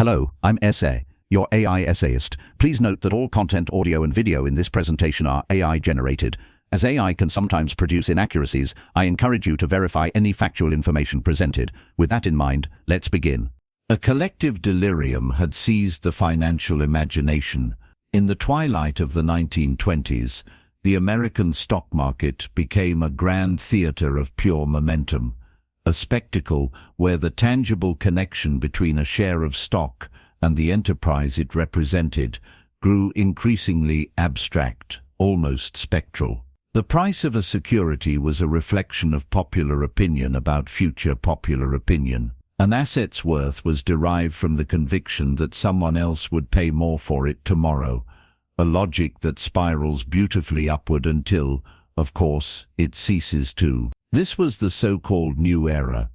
Hello, I'm Essay, your AI essayist. Please note that all content, audio and video in this presentation are AI generated. As AI can sometimes produce inaccuracies, I encourage you to verify any factual information presented. With that in mind, let's begin. A collective delirium had seized the financial imagination. In the twilight of the 1920s, the American stock market became a grand theater of pure momentum, a spectacle where the tangible connection between a share of stock and the enterprise it represented grew increasingly abstract, almost spectral. The price of a security was a reflection of popular opinion about future popular opinion. An asset's worth was derived from the conviction that someone else would pay more for it tomorrow, a logic that spirals beautifully upward until, of course, it ceases to. This was the so-called New Era,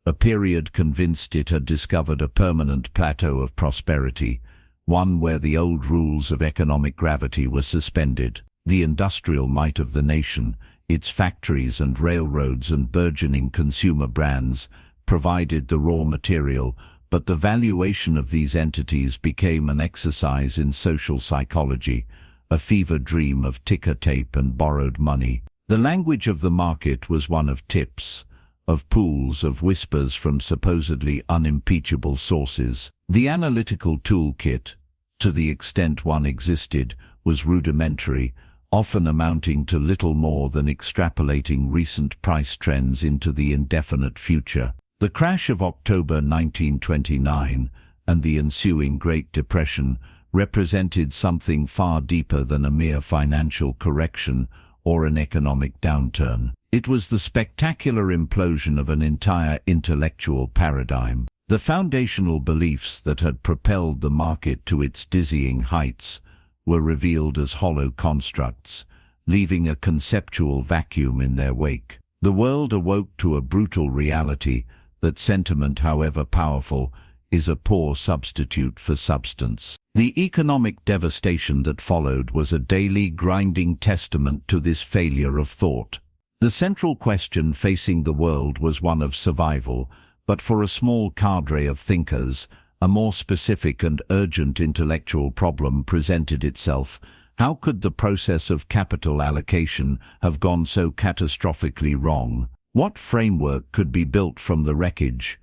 a period convinced it had discovered a permanent plateau of prosperity, one where the old rules of economic gravity were suspended. The industrial might of the nation, its factories and railroads and burgeoning consumer brands, provided the raw material, but the valuation of these entities became an exercise in social psychology, a fever dream of ticker tape and borrowed money. The language of the market was one of tips, of pools, of whispers from supposedly unimpeachable sources. The analytical toolkit, to the extent one existed, was rudimentary, often amounting to little more than extrapolating recent price trends into the indefinite future. The crash of October 1929 and the ensuing Great Depression represented something far deeper than a mere financial correction or an economic downturn. It was the spectacular implosion of an entire intellectual paradigm. The foundational beliefs that had propelled the market to its dizzying heights were revealed as hollow constructs, leaving a conceptual vacuum in their wake. The world awoke to a brutal reality that sentiment, however powerful, is a poor substitute for substance. The economic devastation that followed was a daily grinding testament to this failure of thought. The central question facing the world was one of survival, but for a small cadre of thinkers, a more specific and urgent intellectual problem presented itself. How could the process of capital allocation have gone so catastrophically wrong? What framework could be built from the wreckage?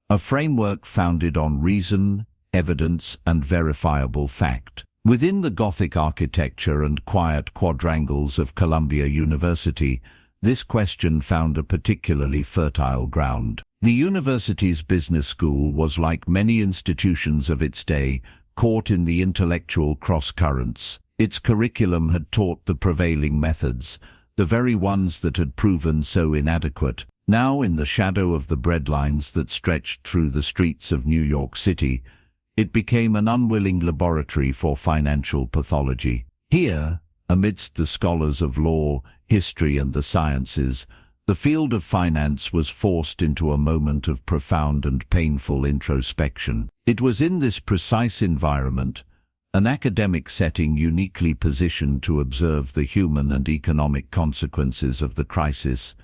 A framework founded on reason, evidence, and verifiable fact. Within the Gothic architecture and quiet quadrangles of Columbia University, this question found a particularly fertile ground. The university's business school was, like many institutions of its day, caught in the intellectual cross-currents. Its curriculum had taught the prevailing methods, the very ones that had proven so inadequate. Now, in the shadow of the breadlines that stretched through the streets of New York City, it became an unwilling laboratory for financial pathology. Here, amidst the scholars of law, history, and the sciences, the field of finance was forced into a moment of profound and painful introspection. It was in this precise environment, an academic setting uniquely positioned to observe the human and economic consequences of the crisis,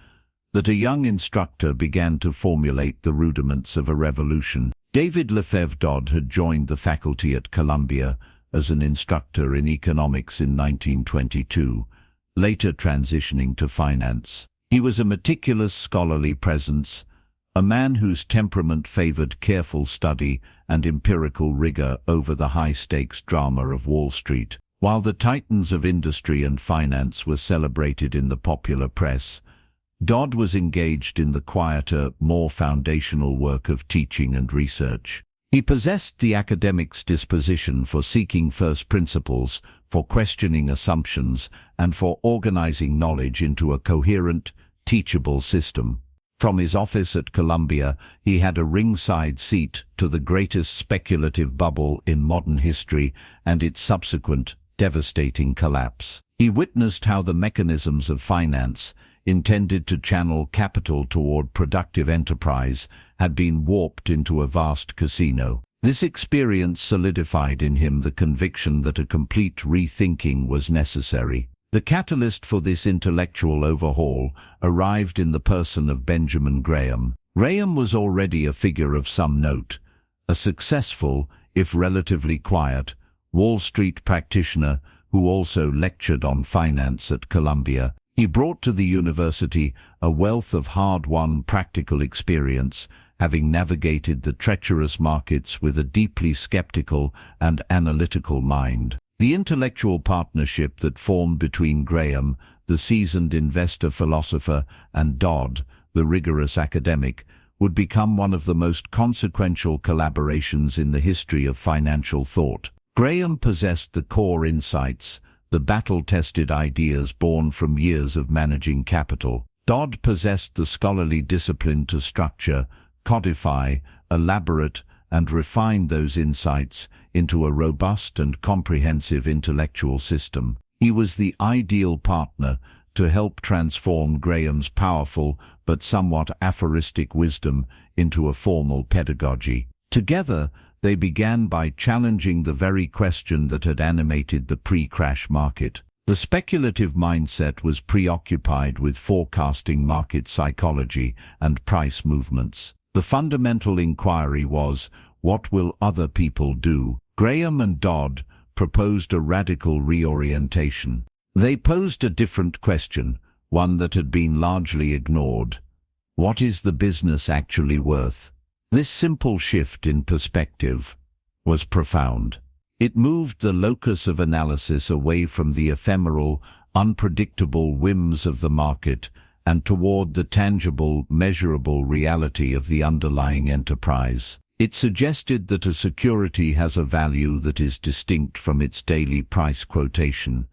that a young instructor began to formulate the rudiments of a revolution. David Dodd had joined the faculty at Columbia as an instructor in economics in 1922, later transitioning to finance. He was a meticulous scholarly presence, a man whose temperament favored careful study and empirical rigor over the high-stakes drama of Wall Street. While the titans of industry and finance were celebrated in the popular press, Dodd was engaged in the quieter, more foundational work of teaching and research. He possessed the academic's disposition for seeking first principles, for questioning assumptions, and for organizing knowledge into a coherent, teachable system. From his office at Columbia, he had a ringside seat to the greatest speculative bubble in modern history and its subsequent, devastating collapse. He witnessed how the mechanisms of finance, intended to channel capital toward productive enterprise, had been warped into a vast casino. This experience solidified in him the conviction that a complete rethinking was necessary. The catalyst for this intellectual overhaul arrived in the person of Benjamin Graham. Graham was already a figure of some note, a successful, if relatively quiet, Wall Street practitioner who also lectured on finance at Columbia. He brought to the university a wealth of hard-won practical experience, having navigated the treacherous markets with a deeply skeptical and analytical mind. The intellectual partnership that formed between Graham, the seasoned investor-philosopher, and Dodd, the rigorous academic, would become one of the most consequential collaborations in the history of financial thought. Graham possessed the core insights, the battle-tested ideas born from years of managing capital. Dodd possessed the scholarly discipline to structure, codify, elaborate, and refine those insights into a robust and comprehensive intellectual system. He was the ideal partner to help transform Graham's powerful but somewhat aphoristic wisdom into a formal pedagogy. Together, they began by challenging the very question that had animated the pre-crash market. The speculative mindset was preoccupied with forecasting market psychology and price movements. The fundamental inquiry was, what will other people do? Graham and Dodd proposed a radical reorientation. They posed a different question, one that had been largely ignored. What is the business actually worth? This simple shift in perspective was profound. It moved the locus of analysis away from the ephemeral, unpredictable whims of the market and toward the tangible, measurable reality of the underlying enterprise. It suggested that a security has a value that is distinct from its daily price quotation,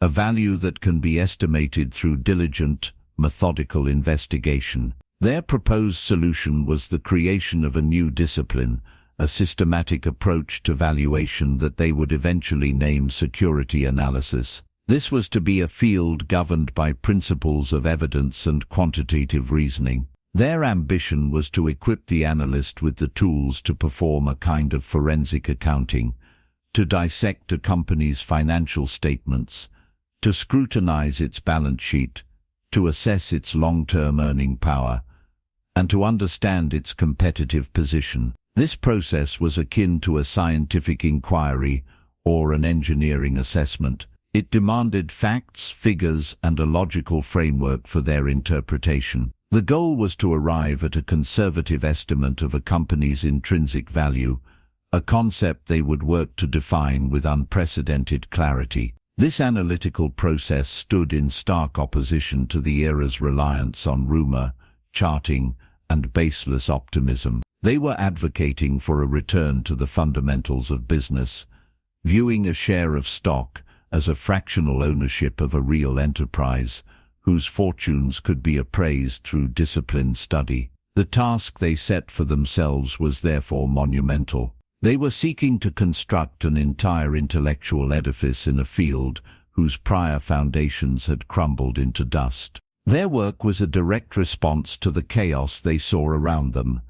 a value that can be estimated through diligent, methodical investigation. Their proposed solution was the creation of a new discipline, a systematic approach to valuation that they would eventually name security analysis. This was to be a field governed by principles of evidence and quantitative reasoning. Their ambition was to equip the analyst with the tools to perform a kind of forensic accounting, to dissect a company's financial statements, to scrutinize its balance sheet, to assess its long-term earning power, and to understand its competitive position. This process was akin to a scientific inquiry or an engineering assessment. It demanded facts, figures, and a logical framework for their interpretation. The goal was to arrive at a conservative estimate of a company's intrinsic value, a concept they would work to define with unprecedented clarity. This analytical process stood in stark opposition to the era's reliance on rumor, charting, and baseless optimism. They were advocating for a return to the fundamentals of business, viewing a share of stock as a fractional ownership of a real enterprise, whose fortunes could be appraised through disciplined study. The task they set for themselves was therefore monumental. They were seeking to construct an entire intellectual edifice in a field whose prior foundations had crumbled into dust. Their work was a direct response to the chaos they saw around them,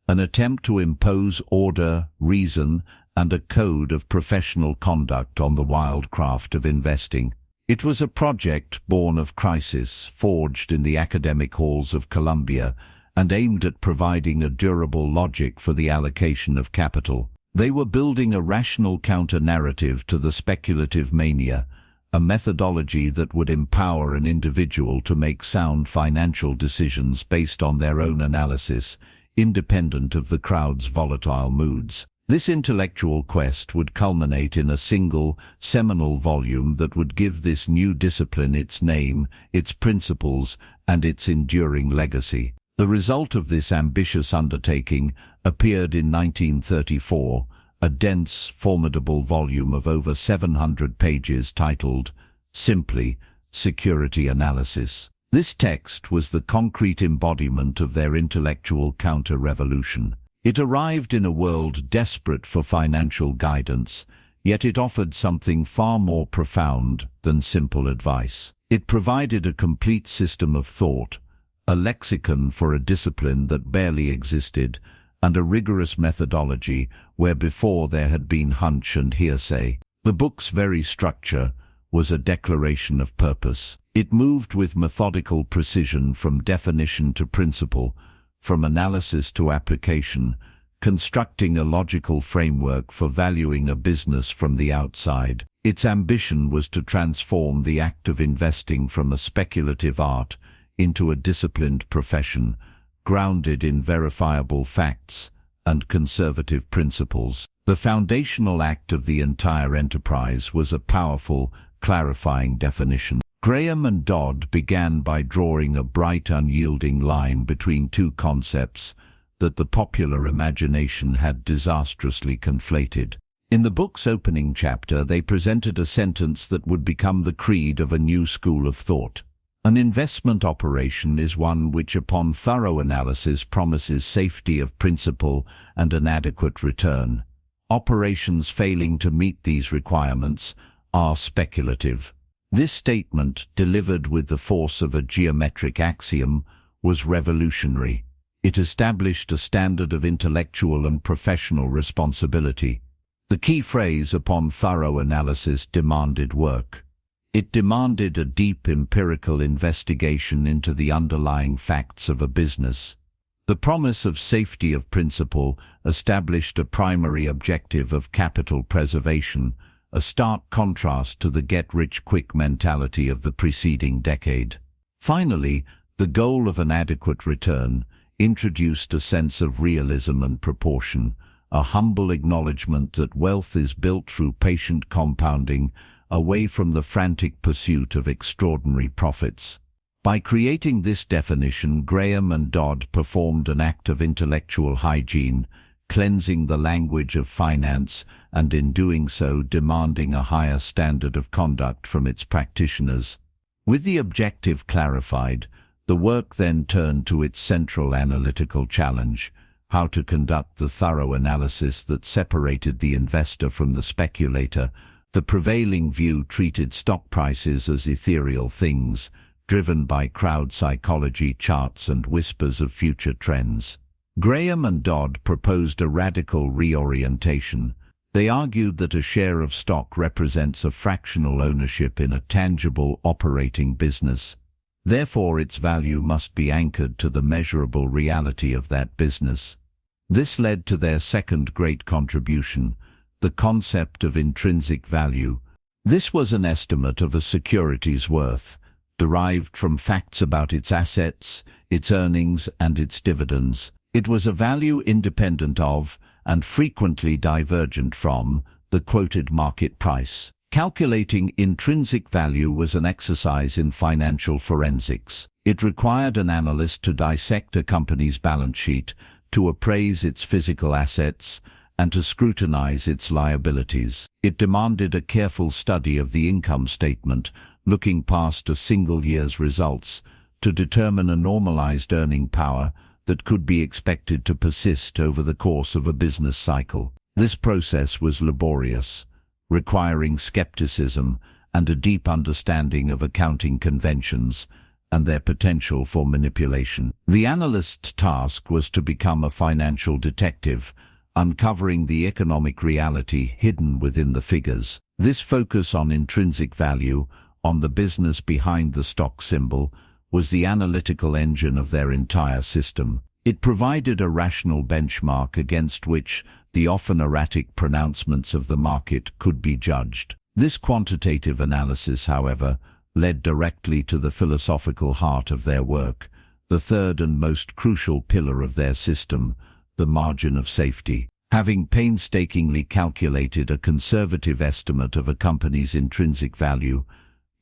an attempt to impose order, reason, and a code of professional conduct on the wild craft of investing. It was a project born of crisis, forged in the academic halls of Columbia, and aimed at providing a durable logic for the allocation of capital. They were building a rational counter-narrative to the speculative mania, a methodology that would empower an individual to make sound financial decisions based on their own analysis, independent of the crowd's volatile moods. This intellectual quest would culminate in a single, seminal volume that would give this new discipline its name, its principles, and its enduring legacy. The result of this ambitious undertaking appeared in 1934, a dense, formidable volume of over 700 pages titled, simply, Security Analysis. This text was the concrete embodiment of their intellectual counter-revolution. It arrived in a world desperate for financial guidance, yet it offered something far more profound than simple advice. It provided a complete system of thought, a lexicon for a discipline that barely existed, and a rigorous methodology where before there had been hunch and hearsay. The book's very structure was a declaration of purpose. It moved with methodical precision from definition to principle, from analysis to application, constructing a logical framework for valuing a business from the outside. Its ambition was to transform the act of investing from a speculative art into a disciplined profession, grounded in verifiable facts and conservative principles. The foundational act of the entire enterprise was a powerful, clarifying definition. Graham and Dodd began by drawing a bright, unyielding line between two concepts that the popular imagination had disastrously conflated. In the book's opening chapter, they presented a sentence that would become the creed of a new school of thought. An investment operation is one which, upon thorough analysis, promises safety of principal and an adequate return. Operations failing to meet these requirements are speculative. This statement, delivered with the force of a geometric axiom, was revolutionary. It established a standard of intellectual and professional responsibility. The key phrase, upon thorough analysis, demanded work. It demanded a deep empirical investigation into the underlying facts of a business. The promise of safety of principal established a primary objective of capital preservation, a stark contrast to the get-rich-quick mentality of the preceding decade. Finally, the goal of an adequate return introduced a sense of realism and proportion, a humble acknowledgement that wealth is built through patient compounding, away from the frantic pursuit of extraordinary profits. By creating this definition, Graham and Dodd performed an act of intellectual hygiene, cleansing the language of finance and in doing so demanding a higher standard of conduct from its practitioners. With the objective clarified, the work then turned to its central analytical challenge: how to conduct the thorough analysis that separated the investor from the speculator. The prevailing view treated stock prices as ethereal things, driven by crowd psychology, charts, and whispers of future trends. Graham and Dodd proposed a radical reorientation. They argued that a share of stock represents a fractional ownership in a tangible operating business. Therefore, its value must be anchored to the measurable reality of that business. This led to their second great contribution, the concept of intrinsic value. This was an estimate of a security's worth, derived from facts about its assets, its earnings, and its dividends. It was a value independent of, and frequently divergent from, the quoted market price. Calculating intrinsic value was an exercise in financial forensics. It required an analyst to dissect a company's balance sheet, to appraise its physical assets, and to scrutinize its liabilities. It demanded a careful study of the income statement, looking past a single year's results, to determine a normalized earning power that could be expected to persist over the course of a business cycle. This process was laborious, requiring skepticism and a deep understanding of accounting conventions and their potential for manipulation. The analyst's task was to become a financial detective, uncovering the economic reality hidden within the figures. This focus on intrinsic value, on the business behind the stock symbol, was the analytical engine of their entire system. It provided a rational benchmark against which the often erratic pronouncements of the market could be judged. This quantitative analysis, however, led directly to the philosophical heart of their work, the third and most crucial pillar of their system, the margin of safety. Having painstakingly calculated a conservative estimate of a company's intrinsic value,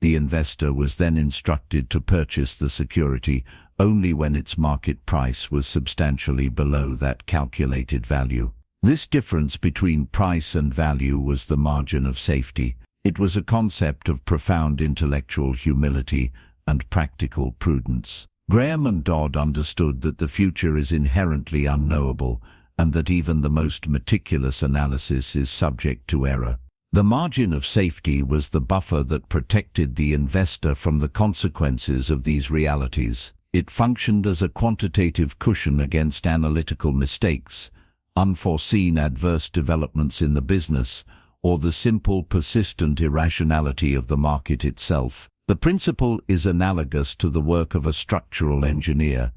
the investor was then instructed to purchase the security only when its market price was substantially below that calculated value. This difference between price and value was the margin of safety. It was a concept of profound intellectual humility and practical prudence. Graham and Dodd understood that the future is inherently unknowable and that even the most meticulous analysis is subject to error. The margin of safety was the buffer that protected the investor from the consequences of these realities. It functioned as a quantitative cushion against analytical mistakes, unforeseen adverse developments in the business, or the simple, persistent irrationality of the market itself. The principle is analogous to the work of a structural engineer,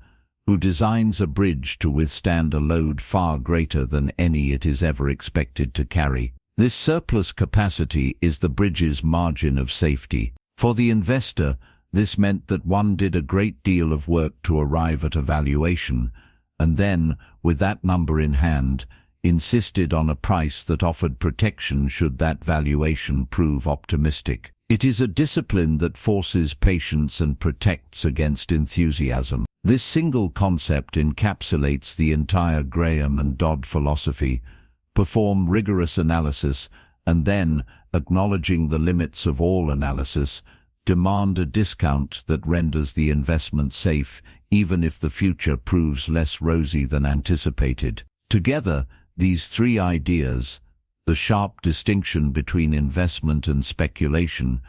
who designs a bridge to withstand a load far greater than any it is ever expected to carry. This surplus capacity is the bridge's margin of safety. For the investor, this meant that one did a great deal of work to arrive at a valuation, and then, with that number in hand, insisted on a price that offered protection should that valuation prove optimistic. It is a discipline that forces patience and protects against enthusiasm. This single concept encapsulates the entire Graham and Dodd philosophy. Perform rigorous analysis, and then, acknowledging the limits of all analysis, demand a discount that renders the investment safe, even if the future proves less rosy than anticipated. Together, these three ideas, the sharp distinction between investment and speculation,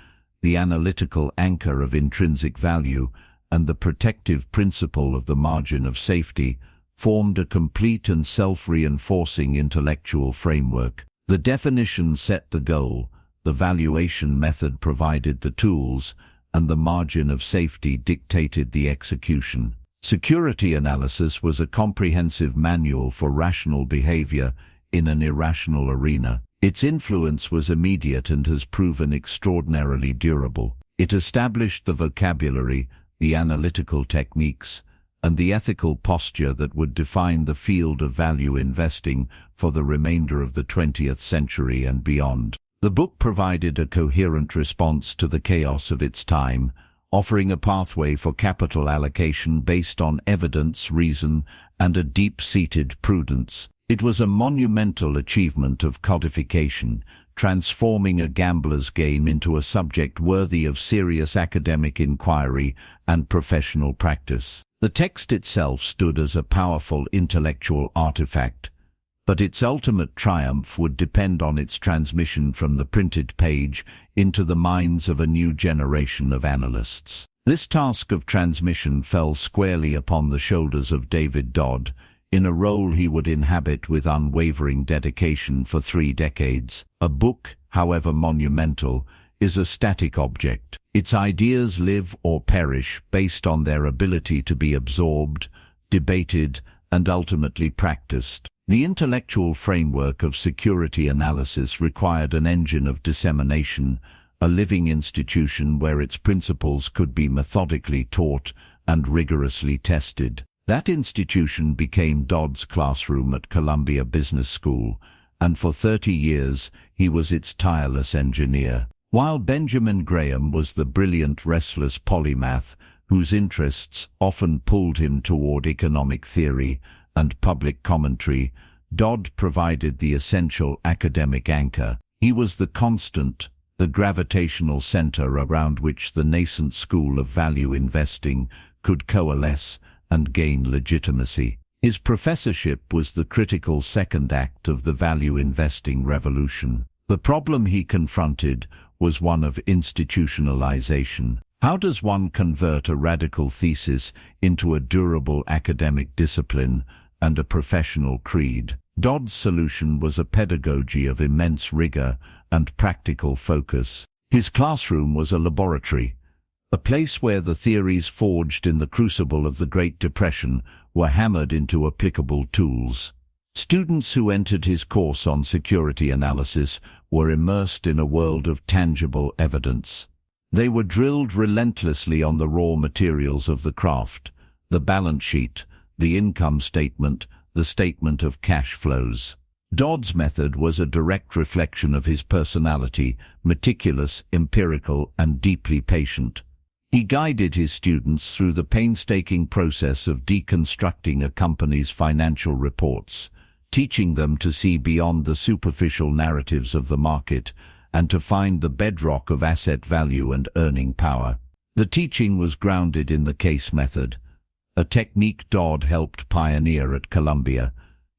the analytical anchor of intrinsic value, and the protective principle of the margin of safety, formed a complete and self-reinforcing intellectual framework. The definition set the goal, the valuation method provided the tools, and the margin of safety dictated the execution. Security analysis was a comprehensive manual for rational behavior in an irrational arena. Its influence was immediate and has proven extraordinarily durable. It established the vocabulary, the analytical techniques, and the ethical posture that would define the field of value investing for the remainder of the 20th century and beyond. The book provided a coherent response to the chaos of its time, offering a pathway for capital allocation based on evidence, reason, and a deep-seated prudence. It was a monumental achievement of codification, transforming a gambler's game into a subject worthy of serious academic inquiry and professional practice. The text itself stood as a powerful intellectual artifact, but its ultimate triumph would depend on its transmission from the printed page into the minds of a new generation of analysts. This task of transmission fell squarely upon the shoulders of David Dodd, in a role he would inhabit with unwavering dedication for 3 decades. A book, however monumental, is a static object. Its ideas live or perish based on their ability to be absorbed, debated, and ultimately practiced. The intellectual framework of security analysis required an engine of dissemination, a living institution where its principles could be methodically taught and rigorously tested. That institution became Dodd's classroom at Columbia Business School, and for 30 years he was its tireless engineer. While Benjamin Graham was the brilliant, restless polymath whose interests often pulled him toward economic theory and public commentary, Dodd provided the essential academic anchor. He was the constant, the gravitational center around which the nascent school of value investing could coalesce and gain legitimacy. His professorship was the critical second act of the value investing revolution. The problem he confronted was one of institutionalization. How does one convert a radical thesis into a durable academic discipline and a professional creed? Dodd's solution was a pedagogy of immense rigor and practical focus. His classroom was a laboratory, a place where the theories forged in the crucible of the Great Depression were hammered into applicable tools. Students who entered his course on security analysis were immersed in a world of tangible evidence. They were drilled relentlessly on the raw materials of the craft, the balance sheet, the income statement, the statement of cash flows. Dodd's method was a direct reflection of his personality, meticulous, empirical, and deeply patient. He guided his students through the painstaking process of deconstructing a company's financial reports, teaching them to see beyond the superficial narratives of the market and to find the bedrock of asset value and earning power. The teaching was grounded in the case method, a technique Dodd helped pioneer at Columbia.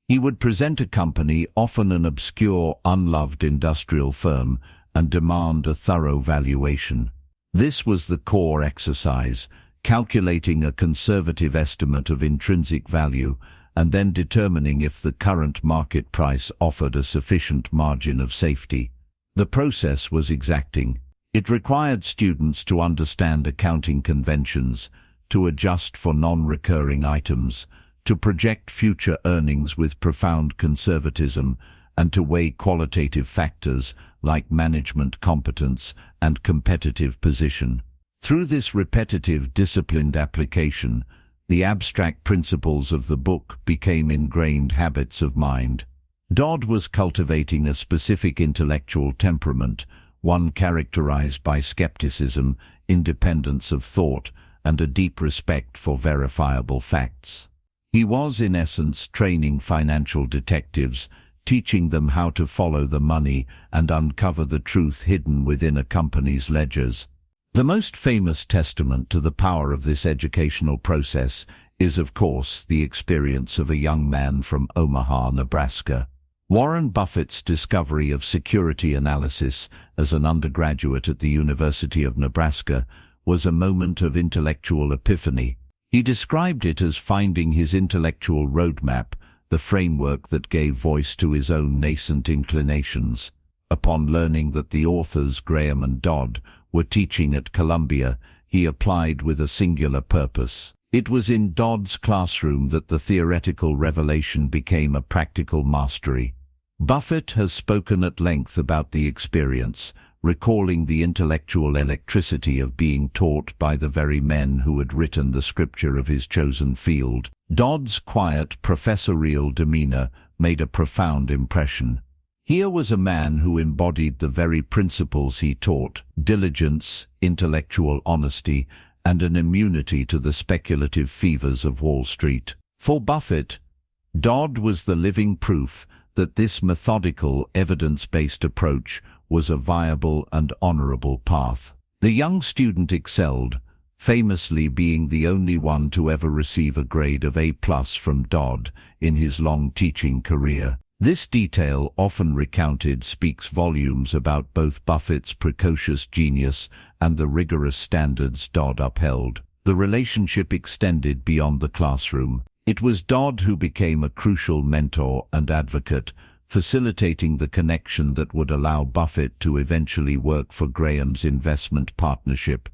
He would present a company, often an obscure, unloved industrial firm, and demand a thorough valuation. This was the core exercise, calculating a conservative estimate of intrinsic value and then determining if the current market price offered a sufficient margin of safety. The process was exacting. It required students to understand accounting conventions, to adjust for non-recurring items, to project future earnings with profound conservatism, and to weigh qualitative factors like management competence and competitive position. Through this repetitive, disciplined application, the abstract principles of the book became ingrained habits of mind. Dodd was cultivating a specific intellectual temperament, one characterized by skepticism, independence of thought, and a deep respect for verifiable facts. He was, in essence, training financial detectives, teaching them how to follow the money and uncover the truth hidden within a company's ledgers. The most famous testament to the power of this educational process is, of course, the experience of a young man from Omaha, Nebraska. Warren Buffett's discovery of security analysis as an undergraduate at the University of Nebraska was a moment of intellectual epiphany. He described it as finding his intellectual roadmap, the framework that gave voice to his own nascent inclinations. Upon learning that the authors Graham and Dodd were teaching at Columbia, he applied with a singular purpose. It was in Dodd's classroom that the theoretical revelation became a practical mastery. Buffett has spoken at length about the experience, recalling the intellectual electricity of being taught by the very men who had written the scripture of his chosen field. Dodd's quiet, professorial demeanor made a profound impression. Here was a man who embodied the very principles he taught: diligence, intellectual honesty, and an immunity to the speculative fevers of Wall Street. For Buffett, Dodd was the living proof that this methodical, evidence-based approach was a viable and honorable path. The young student excelled, famously being the only one to ever receive a grade of A+ from Dodd in his long teaching career. This detail, often recounted, speaks volumes about both Buffett's precocious genius and the rigorous standards Dodd upheld. The relationship extended beyond the classroom. It was Dodd who became a crucial mentor and advocate, facilitating the connection that would allow Buffett to eventually work for Graham's investment partnership,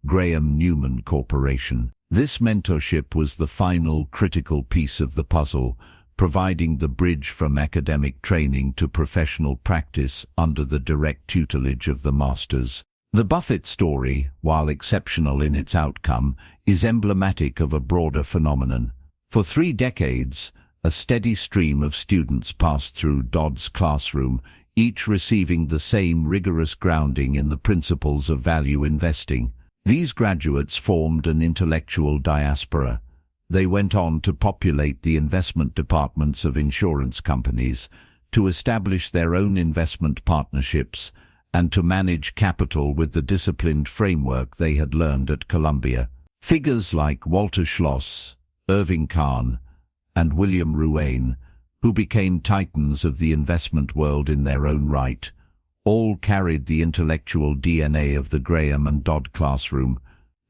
Graham Newman Corporation. This mentorship was the final critical piece of the puzzle, providing the bridge from academic training to professional practice under the direct tutelage of the masters. The Buffett story, while exceptional in its outcome, is emblematic of a broader phenomenon. For 3 decades, a steady stream of students passed through Dodd's classroom, each receiving the same rigorous grounding in the principles of value investing. These graduates formed an intellectual diaspora. They went on to populate the investment departments of insurance companies, to establish their own investment partnerships, and to manage capital with the disciplined framework they had learned at Columbia. Figures like Walter Schloss, Irving Kahn, and William Ruane, who became titans of the investment world in their own right, all carried the intellectual DNA of the Graham and Dodd classroom.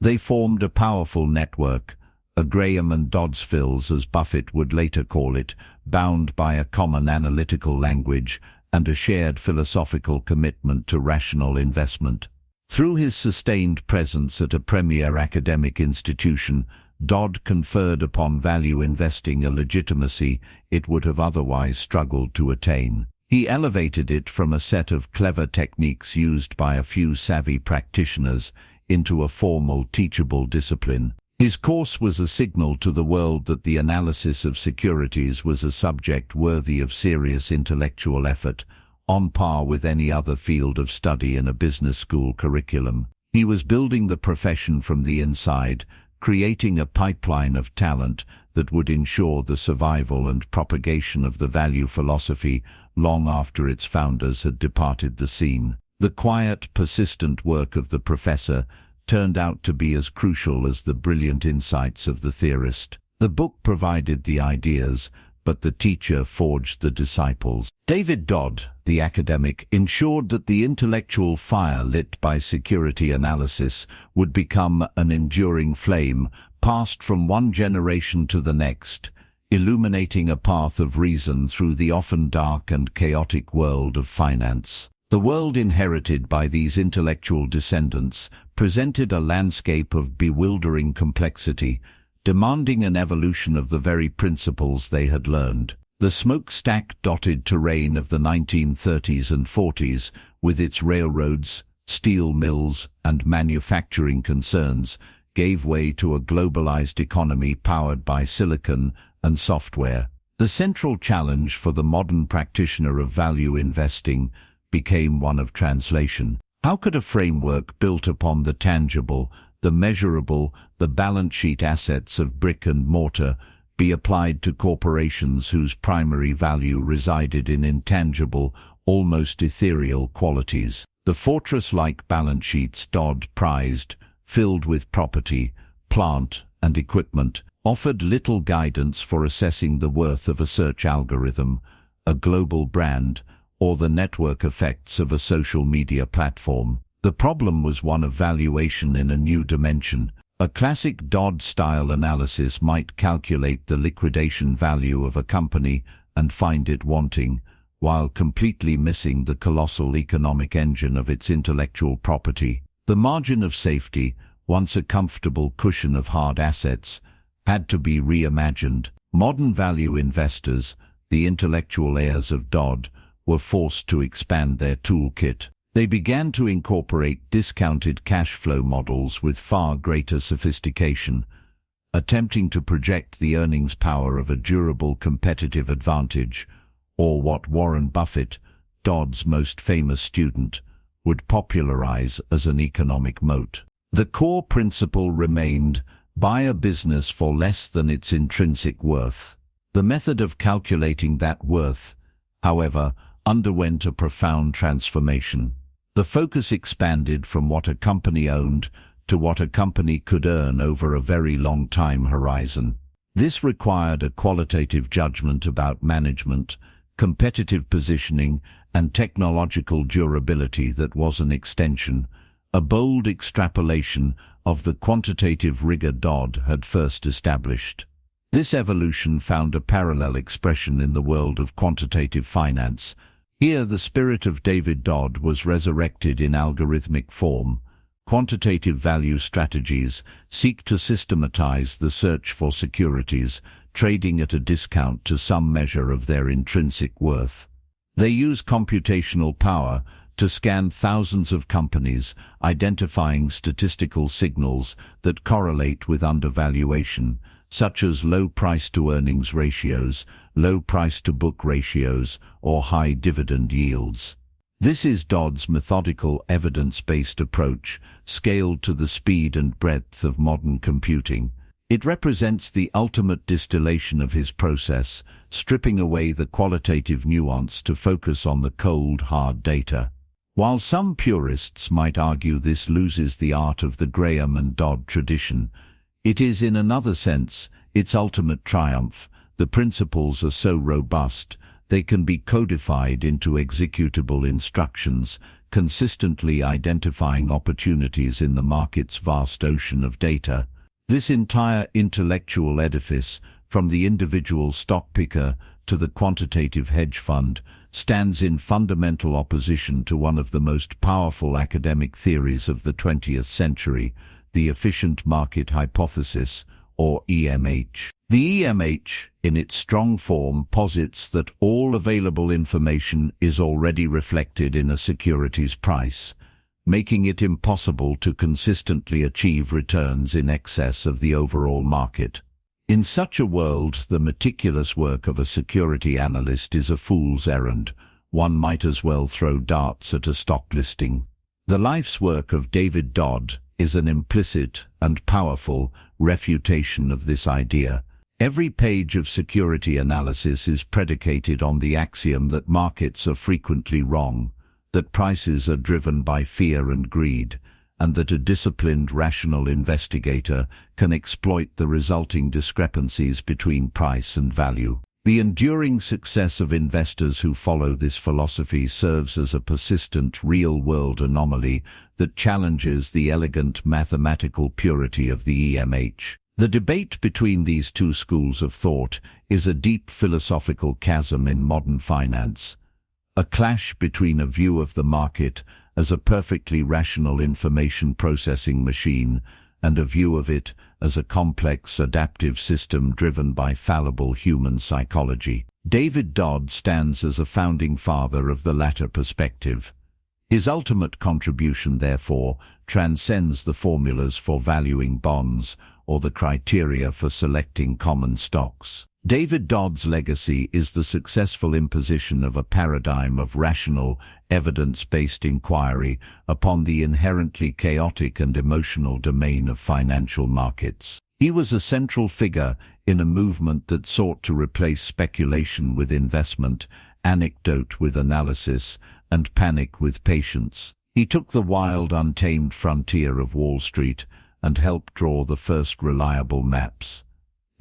They formed a powerful network, a Graham and Doddsville, as Buffett would later call it, bound by a common analytical language and a shared philosophical commitment to rational investment. Through his sustained presence at a premier academic institution, Dodd conferred upon value investing a legitimacy it would have otherwise struggled to attain. He elevated it from a set of clever techniques used by a few savvy practitioners into a formal, teachable discipline. His course was a signal to the world that the analysis of securities was a subject worthy of serious intellectual effort, on par with any other field of study in a business school curriculum. He was building the profession from the inside, creating a pipeline of talent that would ensure the survival and propagation of the value philosophy long after its founders had departed the scene. The quiet, persistent work of the professor turned out to be as crucial as the brilliant insights of the theorist. The book provided the ideas, but the teacher forged the disciples. David Dodd, the academic, ensured that the intellectual fire lit by security analysis would become an enduring flame, passed from one generation to the next, illuminating a path of reason through the often dark and chaotic world of finance. The world inherited by these intellectual descendants presented a landscape of bewildering complexity, demanding an evolution of the very principles they had learned. The smokestack-dotted terrain of the 1930s and 40s, with its railroads, steel mills, and manufacturing concerns, gave way to a globalized economy powered by silicon and software. The central challenge for the modern practitioner of value investing became one of translation. How could a framework built upon the tangible, the measurable, the balance sheet assets of brick and mortar be applied to corporations whose primary value resided in intangible, almost ethereal qualities? The fortress-like balance sheets Dodd prized, filled with property, plant, and equipment, offered little guidance for assessing the worth of a search algorithm, a global brand, or the network effects of a social media platform. The problem was one of valuation in a new dimension. A classic Dodd-style analysis might calculate the liquidation value of a company and find it wanting, while completely missing the colossal economic engine of its intellectual property. The margin of safety, once a comfortable cushion of hard assets, had to be reimagined. Modern value investors, the intellectual heirs of Dodd, were forced to expand their toolkit. They began to incorporate discounted cash flow models with far greater sophistication, attempting to project the earnings power of a durable competitive advantage, or what Warren Buffett, Dodd's most famous student, would popularize as an economic moat. The core principle remained: buy a business for less than its intrinsic worth. The method of calculating that worth, however, underwent a profound transformation. The focus expanded from what a company owned to what a company could earn over a very long time horizon. This required a qualitative judgment about management, competitive positioning, and technological durability that was an extension, a bold extrapolation of the quantitative rigor Dodd had first established. This evolution found a parallel expression in the world of quantitative finance. Here the spirit of David Dodd was resurrected in algorithmic form. Quantitative value strategies seek to systematize the search for securities, trading at a discount to some measure of their intrinsic worth. They use computational power to scan thousands of companies, identifying statistical signals that correlate with undervaluation, such as low price-to-earnings ratios, low price-to-book ratios, or high dividend yields. This is Dodd's methodical, evidence-based approach, scaled to the speed and breadth of modern computing. It represents the ultimate distillation of his process, stripping away the qualitative nuance to focus on the cold, hard data. While some purists might argue this loses the art of the Graham and Dodd tradition, it is in another sense its ultimate triumph. The principles are so robust, they can be codified into executable instructions, consistently identifying opportunities in the market's vast ocean of data. This entire intellectual edifice, from the individual stock picker to the quantitative hedge fund, stands in fundamental opposition to one of the most powerful academic theories of the 20th century, the efficient market hypothesis, or EMH. The EMH, in its strong form, posits that all available information is already reflected in a security's price, making it impossible to consistently achieve returns in excess of the overall market. In such a world, the meticulous work of a security analyst is a fool's errand. One might as well throw darts at a stock listing. The life's work of David Dodd is an implicit and powerful refutation of this idea. Every page of security analysis is predicated on the axiom that markets are frequently wrong, that prices are driven by fear and greed, and that a disciplined, rational investigator can exploit the resulting discrepancies between price and value. The enduring success of investors who follow this philosophy serves as a persistent, real-world anomaly that challenges the elegant mathematical purity of the EMH. The debate between these two schools of thought is a deep philosophical chasm in modern finance, a clash between a view of the market as a perfectly rational information processing machine and a view of it as a complex adaptive system driven by fallible human psychology. David Dodd stands as a founding father of the latter perspective. His ultimate contribution, therefore, transcends the formulas for valuing bonds or the criteria for selecting common stocks. David Dodd's legacy is the successful imposition of a paradigm of rational, evidence-based inquiry upon the inherently chaotic and emotional domain of financial markets. He was a central figure in a movement that sought to replace speculation with investment, anecdote with analysis, and panic with patience. He took the wild, untamed frontier of Wall Street and helped draw the first reliable maps,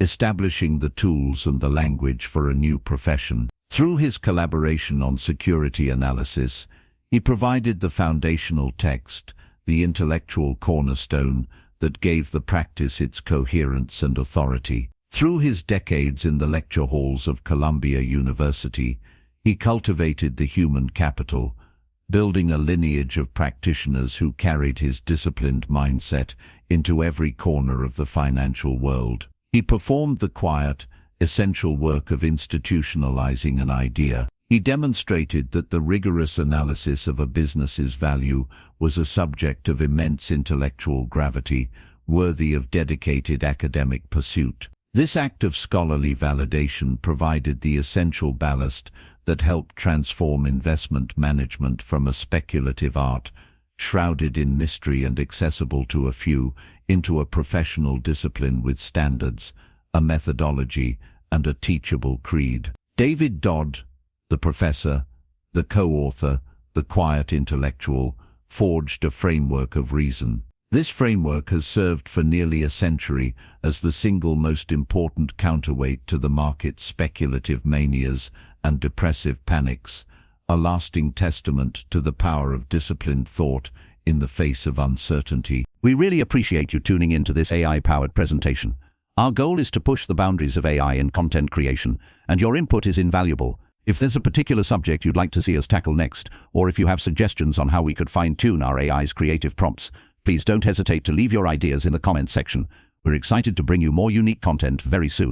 establishing the tools and the language for a new profession. Through his collaboration on security analysis, he provided the foundational text, the intellectual cornerstone that gave the practice its coherence and authority. Through his decades in the lecture halls of Columbia University, he cultivated the human capital, building a lineage of practitioners who carried his disciplined mindset into every corner of the financial world. He performed the quiet, essential work of institutionalizing an idea. He demonstrated that the rigorous analysis of a business's value was a subject of immense intellectual gravity, worthy of dedicated academic pursuit. This act of scholarly validation provided the essential ballast that helped transform investment management from a speculative art, shrouded in mystery and accessible to a few, into a professional discipline with standards, a methodology, and a teachable creed. David Dodd, the professor, the co-author, the quiet intellectual, forged a framework of reason. This framework has served for nearly a century as the single most important counterweight to the market's speculative manias and depressive panics, a lasting testament to the power of disciplined thought in the face of uncertainty. We really appreciate you tuning in to this AI-powered presentation. Our goal is to push the boundaries of AI in content creation, and your input is invaluable. If there's a particular subject you'd like to see us tackle next, or if you have suggestions on how we could fine-tune our AI's creative prompts, please don't hesitate to leave your ideas in the comments section. We're excited to bring you more unique content very soon.